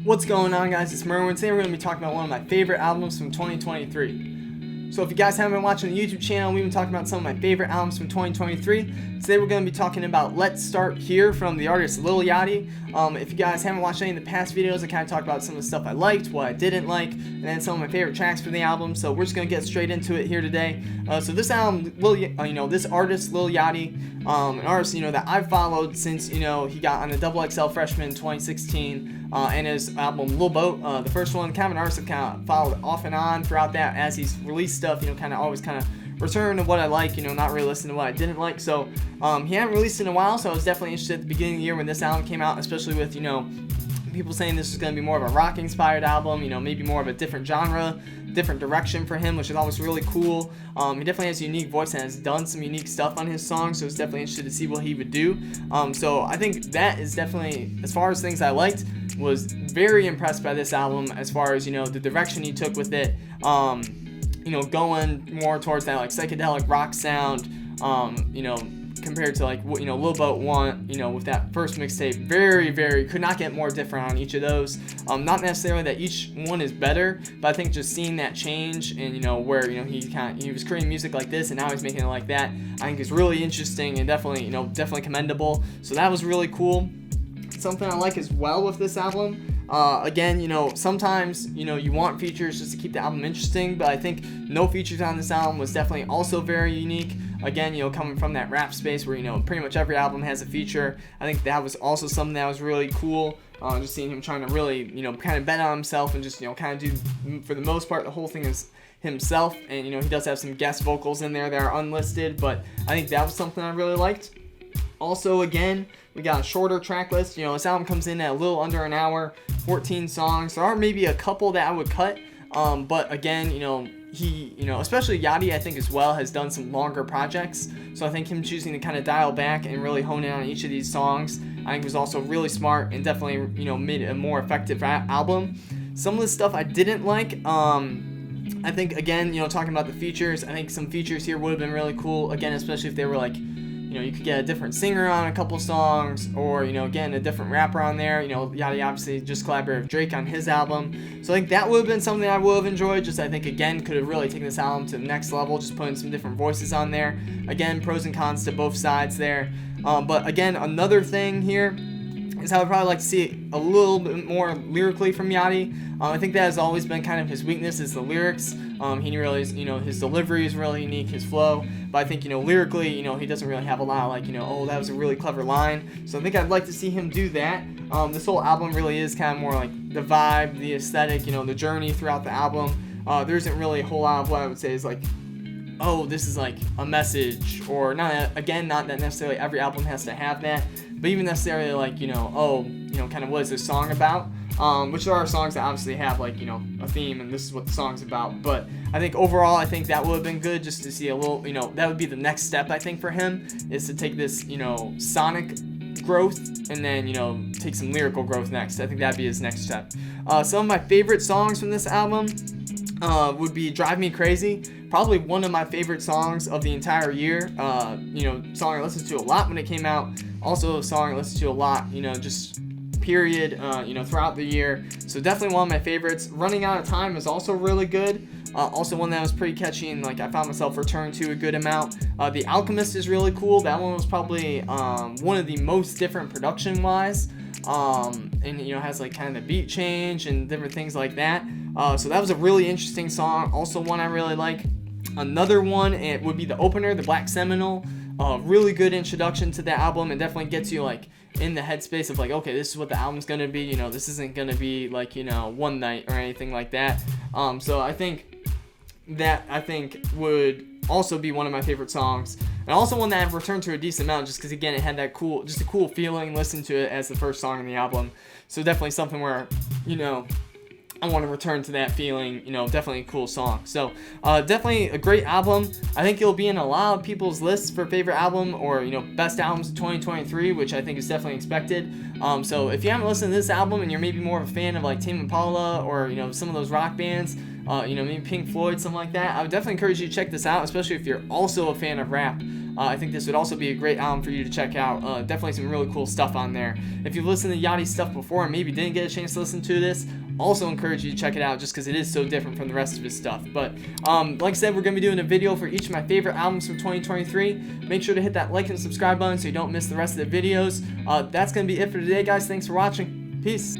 What's going on, guys? It's Mirwin. Today we're going to be talking about one of my favorite albums from 2023. So if you guys haven't been watching the YouTube channel, we've been talking about some of my favorite albums from 2023. Today we're going to be talking about Let's Start Here from the artist Lil Yachty. If you guys haven't watched any of the past videos, I kind of talked about some of the stuff I liked, what I didn't like, and then some of my favorite tracks from the album. So we're just going to get straight into it here today. So this album, this artist Lil Yachty, an artist that I've followed since he got on the XXL Freshman in 2016. And his album Lil Boat, the first one, kind of an artist that kind of followed off and on throughout that as he's released stuff, always return to what I like, not really listen to what I didn't like. So he hadn't released in a while, so I was definitely interested at the beginning of the year when this album came out, especially with people saying this was going to be more of a rock inspired album, maybe more of a different genre, different direction for him, which I thought was really cool. He definitely has a unique voice and has done some unique stuff on his songs, so I was definitely interested to see what he would do. So I think that is definitely, as far as things I liked, was very impressed by this album as far as the direction he took with it, going more towards that psychedelic rock sound, compared to Lil Boat 1, with that first mixtape. Very could not get more different on each of those. Not necessarily that each one is better, but I think just seeing that change and where he was creating music like this and now he's making it like that, I think is really interesting and definitely commendable. So that was really cool. Something I like as well with this album, again, sometimes you want features just to keep the album interesting, but I think no features on this album was definitely also very unique. Again, coming from that rap space where pretty much every album has a feature, I think that was also something that was really cool. Just seeing him trying to really kind of bet on himself and just kind of do, for the most part, the whole thing is himself. And he does have some guest vocals in there that are unlisted, but I think that was something I really liked. Also, again, we got a shorter track list. This album comes in at a little under an hour, 14 songs. There are maybe a couple that I would cut, but again, he, especially Yachty, I think as well, has done some longer projects. So I think him choosing to kind of dial back and really hone in on each of these songs, I think was also really smart and definitely, made it a more effective album. Some of the stuff I didn't like, I think, again, talking about the features, I think some features here would have been really cool. Again, especially if they were you could get a different singer on a couple songs, or again, a different rapper on there. Yachty obviously just collaborated with Drake on his album, so I think that would have been something I would have enjoyed. Just I think again could have really taken this album to the next level, just putting some different voices on there. Again, pros and cons to both sides there. But again, another thing here is I would probably like to see a little bit more lyrically from Yachty. I think that has always been kind of his weakness, is the lyrics. He really is, his delivery is really unique, his flow. But I think, lyrically, he doesn't really have a lot of oh, that was a really clever line. So I think I'd like to see him do that. This whole album really is kind of more like the vibe, the aesthetic, the journey throughout the album. There isn't really a whole lot of what I would say is oh, this is a message, or not that necessarily every album has to have that, but even necessarily kind of what is this song about, which there are songs that obviously have a theme and this is what the song's about. But I think overall, I think that would have been good just to see a little, that would be the next step I think for him, is to take this sonic growth and then take some lyrical growth next. I think that'd be his next step. Some of my favorite songs from this album would be Drive Me Crazy, probably one of my favorite songs of the entire year. Song I listened to a lot when it came out, also a song I listened to a lot just period throughout the year, so definitely one of my favorites. Running Out of Time is also really good, also one that was pretty catchy and I found myself returning to a good amount. The Alchemist is really cool. That one was probably one of the most different production wise, and has kind of the beat change and different things like that. So that was a really interesting song, also one I really like. Another one, it would be the opener, the Black Seminole. Really good introduction to the album, and definitely gets you in the headspace of okay, this is what the album's gonna be. This isn't gonna be one night or anything like that. So I think would also be one of my favorite songs, and also one that I've returned to a decent amount, just because again it had that cool feeling. Listen to it as the first song in the album, so definitely something where I want to return to that feeling. Definitely a cool song. So definitely a great album. I think it'll be in a lot of people's lists for favorite album or best albums of 2023, which I think is definitely expected. So if you haven't listened to this album and you're maybe more of a fan of Tame Impala or some of those rock bands, maybe Pink Floyd, something like that, I would definitely encourage you to check this out, especially if you're also a fan of rap. I think this would also be a great album for you to check out. Definitely some really cool stuff on there. If you've listened to Yachty stuff before and maybe didn't get a chance to listen to this, also encourage you to check it out just because it is so different from the rest of his stuff. But like I said, we're going to be doing a video for each of my favorite albums from 2023. Make sure to hit that like and subscribe button so you don't miss the rest of the videos. That's going to be it for today, guys. Thanks for watching. Peace.